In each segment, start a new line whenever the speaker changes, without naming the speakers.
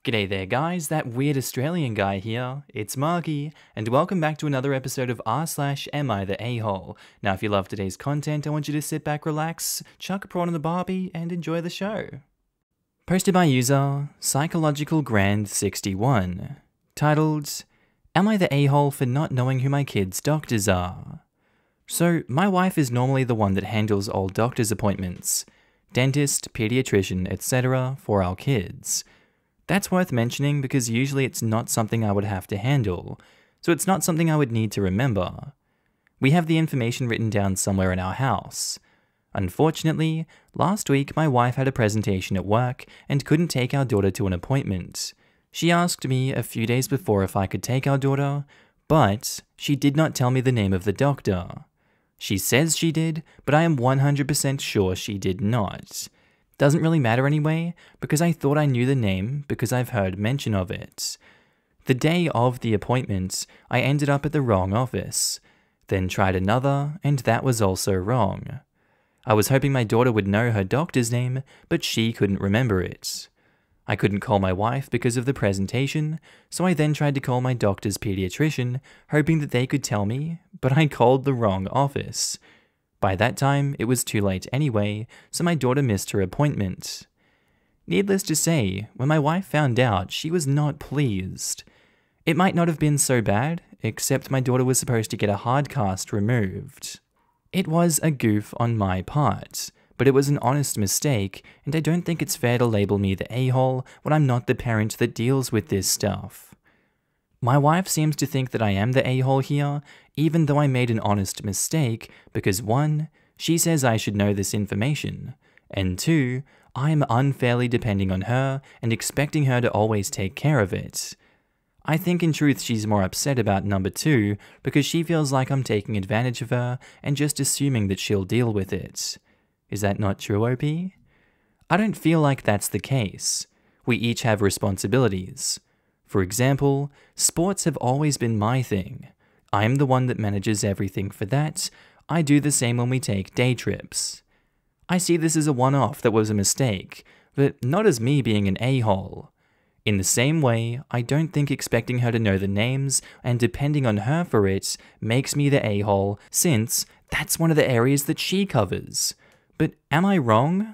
G'day there guys, that weird Australian guy here. It's Markee, and welcome back to another episode of r/AmiTheA. Now if you love today's content, I want you to sit back, relax, chuck a prawn on the barbie, and enjoy the show. Posted by user Psychological Grand 61, titled, Am I the a-hole for not knowing who my kids' doctors are? So, my wife is normally the one that handles all doctor's appointments, dentist, pediatrician, etc. for our kids. That's worth mentioning because usually it's not something I would have to handle, so it's not something I would need to remember. We have the information written down somewhere in our house. Unfortunately, last week my wife had a presentation at work and couldn't take our daughter to an appointment. She asked me a few days before if I could take our daughter, but she did not tell me the name of the doctor. She says she did, but I am 100% sure she did not. Doesn't really matter anyway, because I thought I knew the name because I've heard mention of it. The day of the appointment, I ended up at the wrong office, then tried another, and that was also wrong. I was hoping my daughter would know her doctor's name, but she couldn't remember it. I couldn't call my wife because of the presentation, so I then tried to call my doctor's pediatrician, hoping that they could tell me, but I called the wrong office. By that time, it was too late anyway, so my daughter missed her appointment. Needless to say, when my wife found out, she was not pleased. It might not have been so bad, except my daughter was supposed to get a hard cast removed. It was a goof on my part, but it was an honest mistake, and I don't think it's fair to label me the a-hole when I'm not the parent that deals with this stuff. My wife seems to think that I am the a-hole here, even though I made an honest mistake, because 1, she says I should know this information, and 2, I am unfairly depending on her and expecting her to always take care of it. I think in truth she's more upset about number 2 because she feels like I'm taking advantage of her and just assuming that she'll deal with it. Is that not true, OP? I don't feel like that's the case. We each have responsibilities. For example, sports have always been my thing. I am the one that manages everything for that. I do the same when we take day trips. I see this as a one-off that was a mistake, but not as me being an a-hole. In the same way, I don't think expecting her to know the names and depending on her for it makes me the a-hole, since that's one of the areas that she covers. But am I wrong?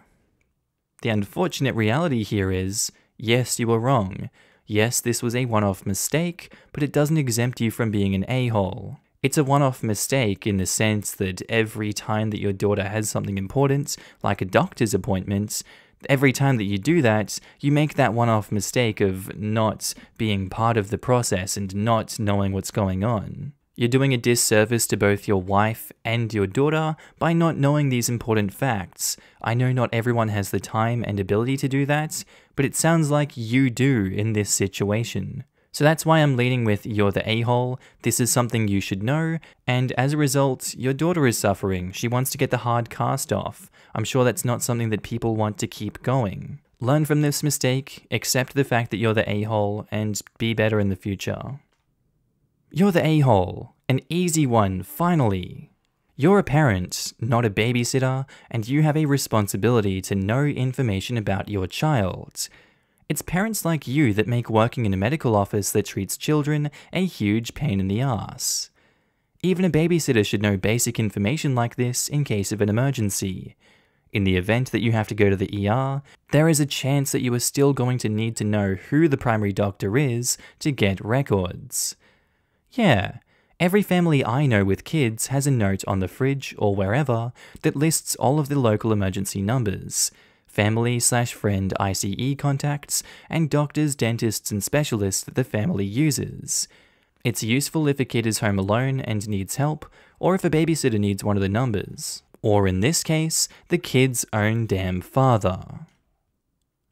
The unfortunate reality here is, yes, you are wrong. Yes, this was a one-off mistake, but it doesn't exempt you from being an a-hole. It's a one-off mistake in the sense that every time that your daughter has something important, like a doctor's appointment, every time that you do that, you make that one-off mistake of not being part of the process and not knowing what's going on. You're doing a disservice to both your wife and your daughter by not knowing these important facts. I know not everyone has the time and ability to do that, but it sounds like you do in this situation. So that's why I'm leaning with you're the a-hole, this is something you should know, and as a result, your daughter is suffering. She wants to get the hard cast off. I'm sure that's not something that people want to keep going. Learn from this mistake, accept the fact that you're the a-hole, and be better in the future. You're the a-hole. An easy one, finally. You're a parent, not a babysitter, and you have a responsibility to know information about your child. It's parents like you that make working in a medical office that treats children a huge pain in the ass. Even a babysitter should know basic information like this in case of an emergency. In the event that you have to go to the ER, there is a chance that you are still going to need to know who the primary doctor is to get records. Yeah, every family I know with kids has a note on the fridge or wherever that lists all of the local emergency numbers, family/friend ICE contacts, and doctors, dentists, and specialists that the family uses. It's useful if a kid is home alone and needs help, or if a babysitter needs one of the numbers, or in this case, the kid's own damn father.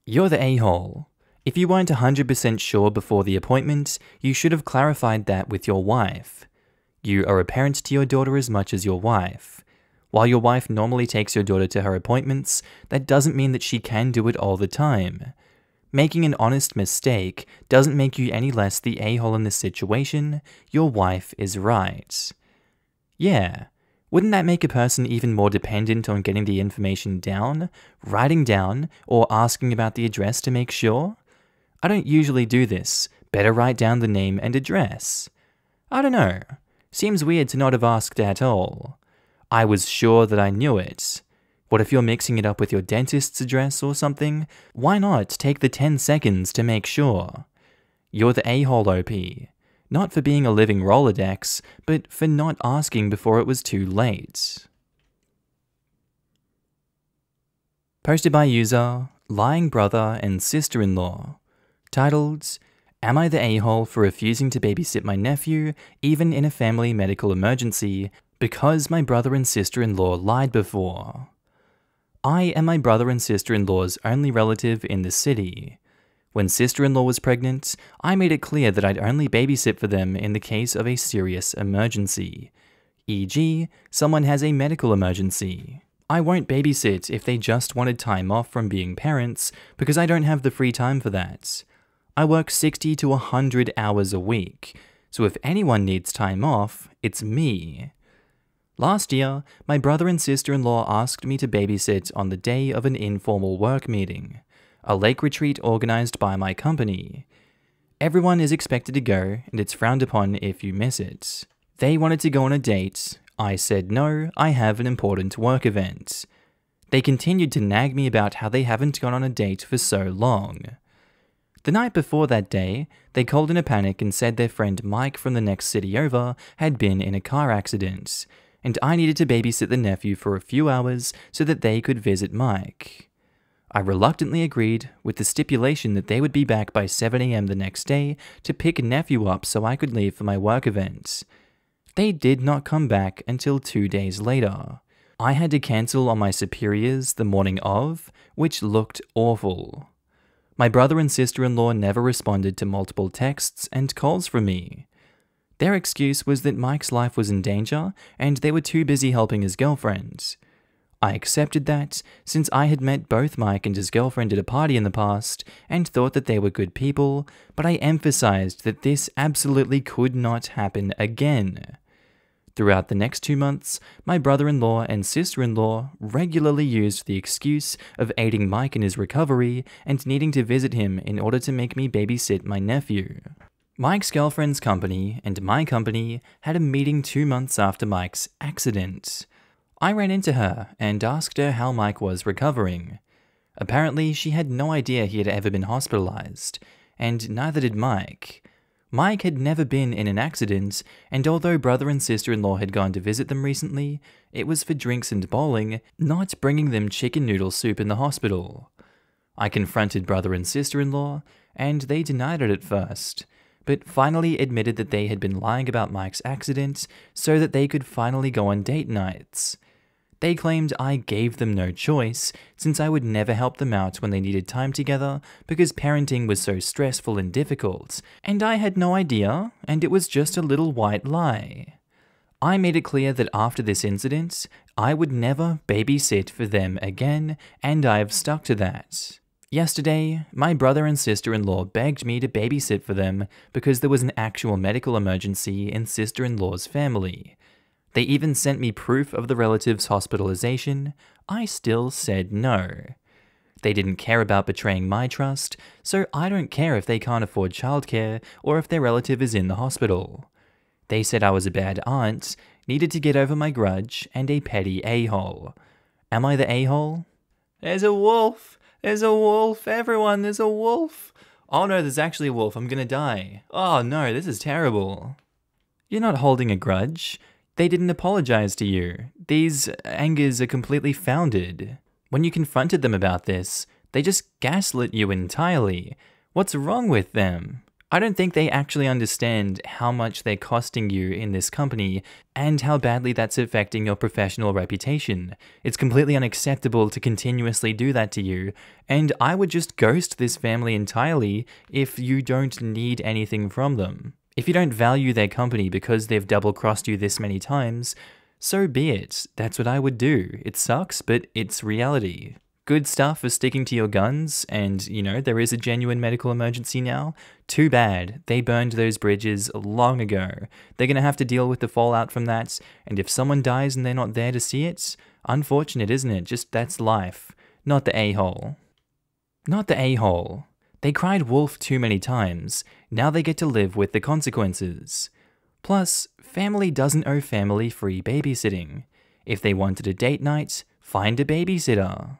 You're the a-hole. If you weren't 100% sure before the appointment, you should have clarified that with your wife. You are a parent to your daughter as much as your wife. While your wife normally takes your daughter to her appointments, that doesn't mean that she can do it all the time. Making an honest mistake doesn't make you any less the a-hole in this situation. Your wife is right. Yeah, wouldn't that make a person even more dependent on getting the information down, writing down, or asking about the address to make sure? I don't usually do this. Better write down the name and address. I don't know. Seems weird to not have asked at all. I was sure that I knew it. What if you're mixing it up with your dentist's address or something? Why not take the 10 seconds to make sure? You're the a-hole OP. Not for being a living Rolodex, but for not asking before it was too late. Posted by user Lying Brother and Sister-in-Law. Titled, Am I the a-hole for refusing to babysit my nephew, even in a family medical emergency, because my brother and sister-in-law lied before? I am my brother and sister-in-law's only relative in the city. When sister-in-law was pregnant, I made it clear that I'd only babysit for them in the case of a serious emergency, e.g., someone has a medical emergency. I won't babysit if they just wanted time off from being parents, because I don't have the free time for that. I work 60 to 100 hours a week, so if anyone needs time off, it's me. Last year, my brother and sister-in-law asked me to babysit on the day of an informal work meeting, a lake retreat organized by my company. Everyone is expected to go, and it's frowned upon if you miss it. They wanted to go on a date. I said no, I have an important work event. They continued to nag me about how they haven't gone on a date for so long. The night before that day, they called in a panic and said their friend Mike from the next city over had been in a car accident, and I needed to babysit the nephew for a few hours so that they could visit Mike. I reluctantly agreed, with the stipulation that they would be back by 7 AM the next day to pick nephew up so I could leave for my work event. They did not come back until 2 days later. I had to cancel on my superiors the morning of, which looked awful. My brother and sister-in-law never responded to multiple texts and calls from me. Their excuse was that Mike's life was in danger and they were too busy helping his girlfriend. I accepted that, since I had met both Mike and his girlfriend at a party in the past and thought that they were good people, but I emphasized that this absolutely could not happen again. Throughout the next 2 months, my brother-in-law and sister-in-law regularly used the excuse of aiding Mike in his recovery and needing to visit him in order to make me babysit my nephew. Mike's girlfriend's company and my company had a meeting 2 months after Mike's accident. I ran into her and asked her how Mike was recovering. Apparently, she had no idea he had ever been hospitalized, and neither did Mike. Mike had never been in an accident, and although brother and sister-in-law had gone to visit them recently, it was for drinks and bowling, not bringing them chicken noodle soup in the hospital. I confronted brother and sister-in-law, and they denied it at first, but finally admitted that they had been lying about Mike's accident so that they could finally go on date nights. They claimed I gave them no choice, since I would never help them out when they needed time together because parenting was so stressful and difficult, and I had no idea, and it was just a little white lie. I made it clear that after this incident, I would never babysit for them again, and I've stuck to that. Yesterday, my brother and sister-in-law begged me to babysit for them because there was an actual medical emergency in sister-in-law's family. They even sent me proof of the relative's hospitalization. I still said no. They didn't care about betraying my trust, so I don't care if they can't afford childcare or if their relative is in the hospital. They said I was a bad aunt, needed to get over my grudge, and a petty a-hole. Am I the a-hole? There's a wolf! There's a wolf! Everyone, there's a wolf! Oh no, there's actually a wolf, I'm gonna die. Oh no, this is terrible. You're not holding a grudge. They didn't apologize to you. These angers are completely founded. When you confronted them about this, they just gaslit you entirely. What's wrong with them? I don't think they actually understand how much they're costing you in this company and how badly that's affecting your professional reputation. It's completely unacceptable to continuously do that to you, and I would just ghost this family entirely if you don't need anything from them. If you don't value their company because they've double-crossed you this many times, so be it. That's what I would do. It sucks, but it's reality. Good stuff for sticking to your guns, and, you know, there is a genuine medical emergency now. Too bad. They burned those bridges long ago. They're gonna have to deal with the fallout from that, and if someone dies and they're not there to see it, unfortunate, isn't it? Just that's life. Not the a-hole. Not the a-hole. They cried wolf too many times, now they get to live with the consequences. Plus, family doesn't owe family free babysitting. If they wanted a date night, find a babysitter.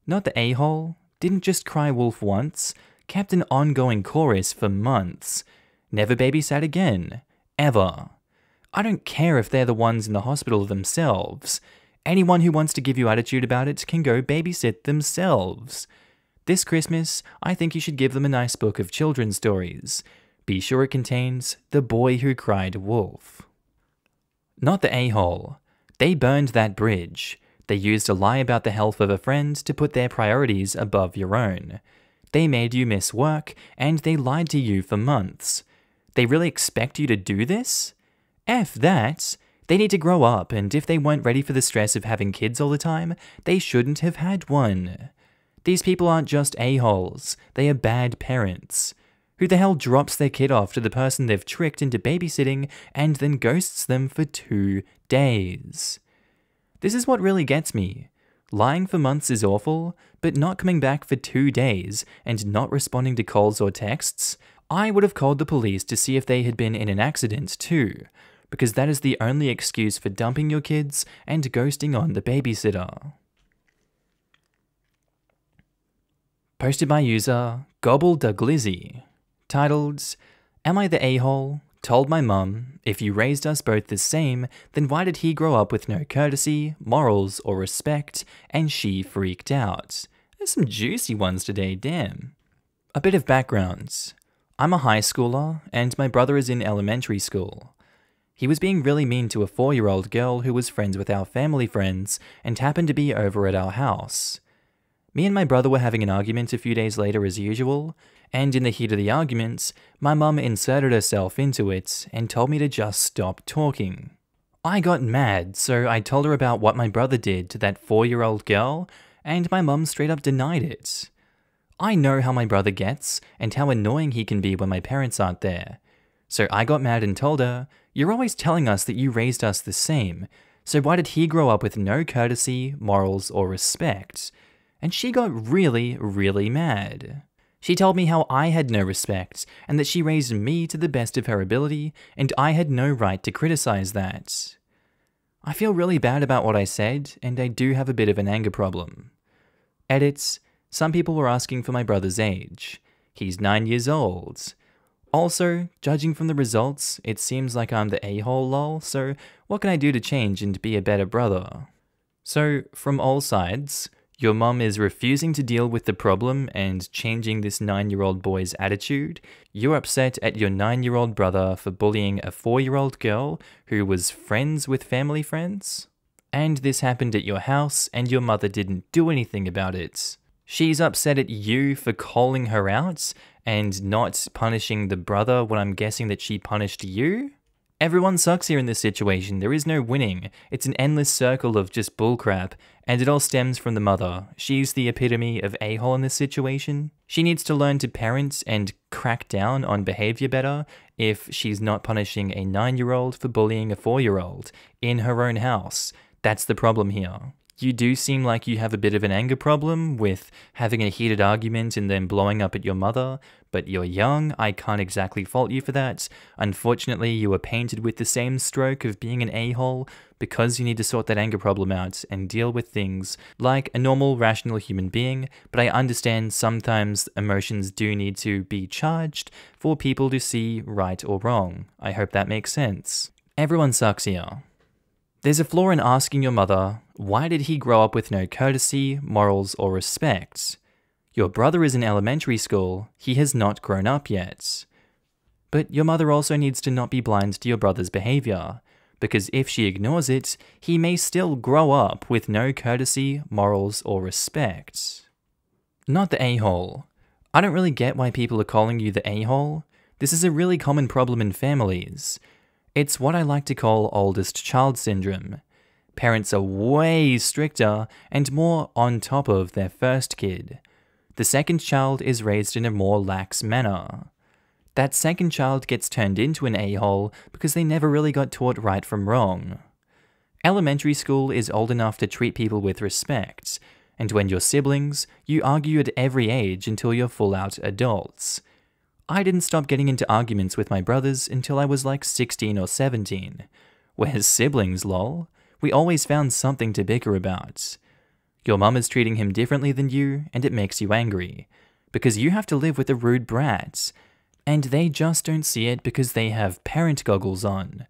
Not the a-hole, didn't just cry wolf once, kept an ongoing chorus for months. Never babysat again. Ever. I don't care if they're the ones in the hospital themselves. Anyone who wants to give you attitude about it can go babysit themselves. This Christmas, I think you should give them a nice book of children's stories. Be sure it contains The Boy Who Cried Wolf. Not the a-hole. They burned that bridge. They used a lie about the health of a friend to put their priorities above your own. They made you miss work, and they lied to you for months. They really expect you to do this? F that! They need to grow up, and if they weren't ready for the stress of having kids all the time, they shouldn't have had one. These people aren't just a-holes, they are bad parents. Who the hell drops their kid off to the person they've tricked into babysitting and then ghosts them for 2 days? This is what really gets me. Lying for months is awful, but not coming back for 2 days and not responding to calls or texts, I would have called the police to see if they had been in an accident too, because that is the only excuse for dumping your kids and ghosting on the babysitter. Posted by user GobbleDuglizzy, titled, Am I the a-hole? Told my mum, if you raised us both the same, then why did he grow up with no courtesy, morals, or respect, and she freaked out? There's some juicy ones today, damn. A bit of background. I'm a high schooler, and my brother is in elementary school. He was being really mean to a 4-year-old girl who was friends with our family friends and happened to be over at our house. Me and my brother were having an argument a few days later as usual, and in the heat of the argument, my mum inserted herself into it and told me to just stop talking. I got mad, so I told her about what my brother did to that 4-year-old girl, and my mum straight up denied it. I know how my brother gets, and how annoying he can be when my parents aren't there. So I got mad and told her, you're always telling us that you raised us the same, so why did he grow up with no courtesy, morals, or respect? And she got really, really mad. She told me how I had no respect, and that she raised me to the best of her ability, and I had no right to criticize that. I feel really bad about what I said, and I do have a bit of an anger problem. Edits, some people were asking for my brother's age. He's 9 years old. Also, judging from the results, it seems like I'm the a-hole lol, so what can I do to change and be a better brother? So, from all sides, your mum is refusing to deal with the problem and changing this 9-year-old boy's attitude. You're upset at your 9-year-old brother for bullying a 4-year-old girl who was friends with family friends. And this happened at your house and your mother didn't do anything about it. She's upset at you for calling her out and not punishing the brother when I'm guessing that she punished you? Everyone sucks here in this situation, there is no winning. It's an endless circle of just bullcrap, and it all stems from the mother. She's the epitome of a-hole in this situation. She needs to learn to parent and crack down on behavior better if she's not punishing a 9-year-old for bullying a 4-year-old in her own house. That's the problem here. You do seem like you have a bit of an anger problem with having a heated argument and then blowing up at your mother, but you're young, I can't exactly fault you for that. Unfortunately, you were painted with the same stroke of being an a-hole because you need to sort that anger problem out and deal with things like a normal, rational human being, but I understand sometimes emotions do need to be charged for people to see right or wrong. I hope that makes sense. Everyone sucks here. There's a flaw in asking your mother, why did he grow up with no courtesy, morals, or respect? Your brother is in elementary school, he has not grown up yet. But your mother also needs to not be blind to your brother's behavior, because if she ignores it, he may still grow up with no courtesy, morals, or respect. Not the a-hole. I don't really get why people are calling you the a-hole. This is a really common problem in families. It's what I like to call oldest child syndrome. Parents are way stricter and more on top of their first kid. The second child is raised in a more lax manner. That second child gets turned into an a-hole because they never really got taught right from wrong. Elementary school is old enough to treat people with respect. And when you're siblings, you argue at every age until you're full-out adults. I didn't stop getting into arguments with my brothers until I was like 16 or 17. We're siblings, lol. We always found something to bicker about. Your mum is treating him differently than you, and it makes you angry. Because you have to live with a rude brat. And they just don't see it because they have parent goggles on.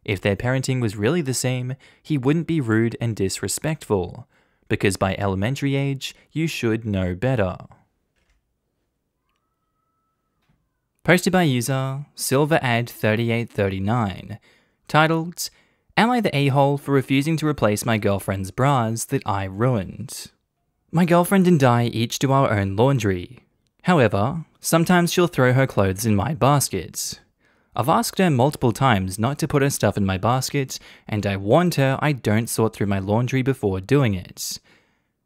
If their parenting was really the same, he wouldn't be rude and disrespectful. Because by elementary age, you should know better. Posted by user SilverAd3839, titled, Am I the a-hole for refusing to replace my girlfriend's bras that I ruined? My girlfriend and I each do our own laundry. However, sometimes she'll throw her clothes in my basket. I've asked her multiple times not to put her stuff in my basket, and I warned her I don't sort through my laundry before doing it.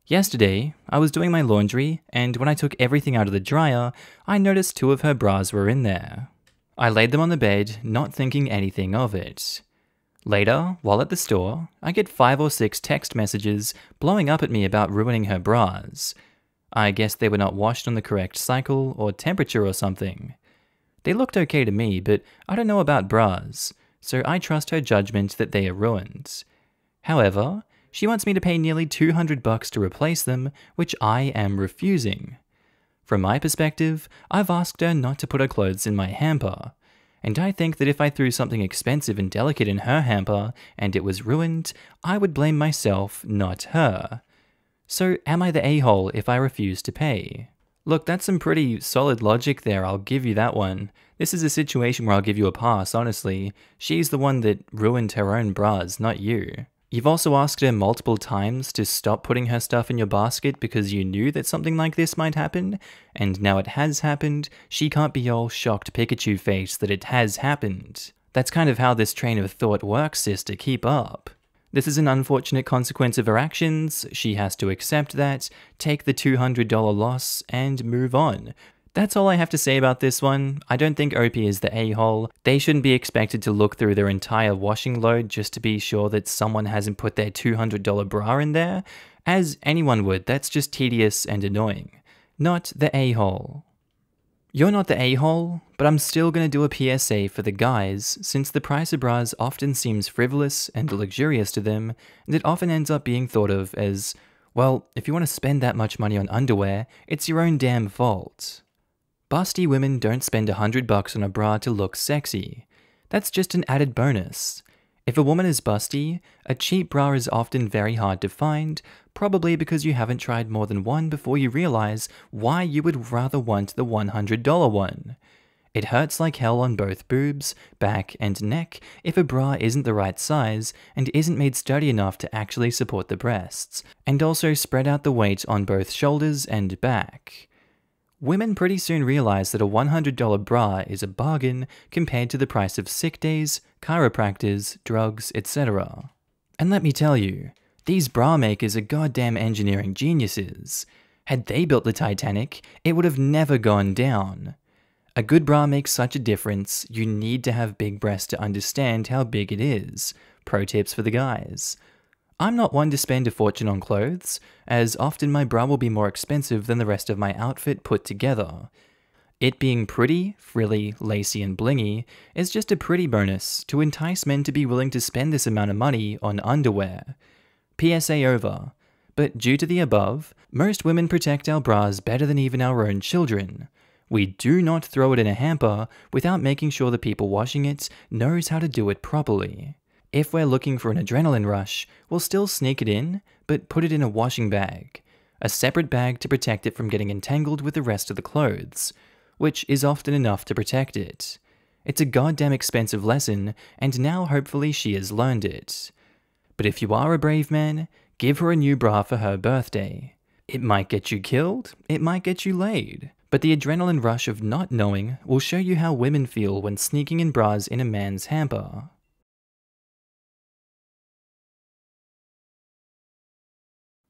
Yesterday, I was doing my laundry, and when I took everything out of the dryer, I noticed 2 of her bras were in there. I laid them on the bed, not thinking anything of it. Later, while at the store, I get 5 or 6 text messages blowing up at me about ruining her bras. I guess they were not washed on the correct cycle or temperature or something. They looked okay to me, but I don't know about bras, so I trust her judgment that they are ruined. However, she wants me to pay nearly $200 to replace them, which I am refusing. From my perspective, I've asked her not to put her clothes in my hamper, and I think that if I threw something expensive and delicate in her hamper and it was ruined, I would blame myself, not her. So am I the a-hole if I refuse to pay? Look, that's some pretty solid logic there, I'll give you that one. This is a situation where I'll give you a pass, honestly. She's the one that ruined her own bras, not you. You've also asked her multiple times to stop putting her stuff in your basket because you knew that something like this might happen, and now it has happened, she can't be all shocked Pikachu face that it has happened. That's kind of how this train of thought works, sister, keep up. This is an unfortunate consequence of her actions, she has to accept that, take the $200 loss, and move on. That's all I have to say about this one. I don't think OP is the a-hole. They shouldn't be expected to look through their entire washing load just to be sure that someone hasn't put their $200 bra in there. As anyone would, that's just tedious and annoying. Not the a-hole. You're not the a-hole, but I'm still gonna do a PSA for the guys, since the price of bras often seems frivolous and luxurious to them, and it often ends up being thought of as, well, if you want to spend that much money on underwear, it's your own damn fault. Busty women don't spend $100 on a bra to look sexy. That's just an added bonus. If a woman is busty, a cheap bra is often very hard to find, probably because you haven't tried more than one before you realize why you would rather want the $100 one. It hurts like hell on both boobs, back, and neck if a bra isn't the right size and isn't made sturdy enough to actually support the breasts, and also spread out the weight on both shoulders and back. Women pretty soon realize that a $100 bra is a bargain compared to the price of sick days, chiropractors, drugs, etc. And let me tell you, these bra makers are goddamn engineering geniuses. Had they built the Titanic, it would have never gone down. A good bra makes such a difference, you need to have big breasts to understand how big it is. Pro tips for the guys. I'm not one to spend a fortune on clothes, as often my bra will be more expensive than the rest of my outfit put together. It being pretty, frilly, lacy, and blingy is just a pretty bonus to entice men to be willing to spend this amount of money on underwear. PSA over. But due to the above, most women protect our bras better than even our own children. We do not throw it in a hamper without making sure the people washing it knows how to do it properly. If we're looking for an adrenaline rush, we'll still sneak it in, but put it in a washing bag. A separate bag to protect it from getting entangled with the rest of the clothes, which is often enough to protect it. It's a goddamn expensive lesson, and now hopefully she has learned it. But if you are a brave man, give her a new bra for her birthday. It might get you killed, it might get you laid, but the adrenaline rush of not knowing will show you how women feel when sneaking in bras in a man's hamper.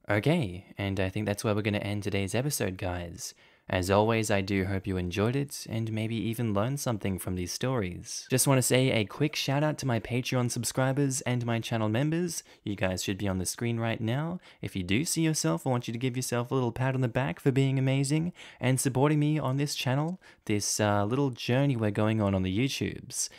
Okay, and I think that's where we're going to end today's episode, guys. As always, I do hope you enjoyed it and maybe even learned something from these stories. Just want to say a quick shout out to my Patreon subscribers and my channel members. You guys should be on the screen right now. If you do see yourself, I want you to give yourself a little pat on the back for being amazing and supporting me on this channel, this little journey we're going on the YouTubes.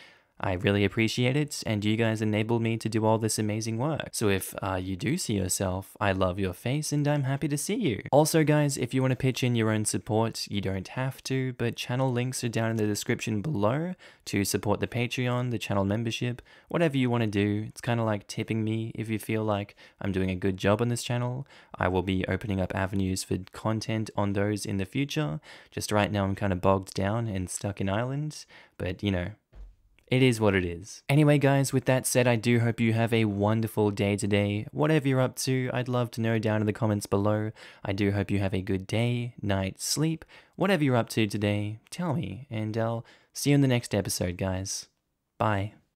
I really appreciate it, and you guys enable me to do all this amazing work. So if you do see yourself, I love your face and I'm happy to see you. Also guys, if you want to pitch in your own support, you don't have to, but channel links are down in the description below to support the Patreon, the channel membership, whatever you want to do. It's kind of like tipping me if you feel like I'm doing a good job on this channel. I will be opening up avenues for content on those in the future. Just right now I'm kind of bogged down and stuck in Ireland, but you know, it is what it is. Anyway guys, with that said, I do hope you have a wonderful day today. Whatever you're up to, I'd love to know down in the comments below. I do hope you have a good day, night, sleep. Whatever you're up to today, tell me, and I'll see you in the next episode, guys. Bye.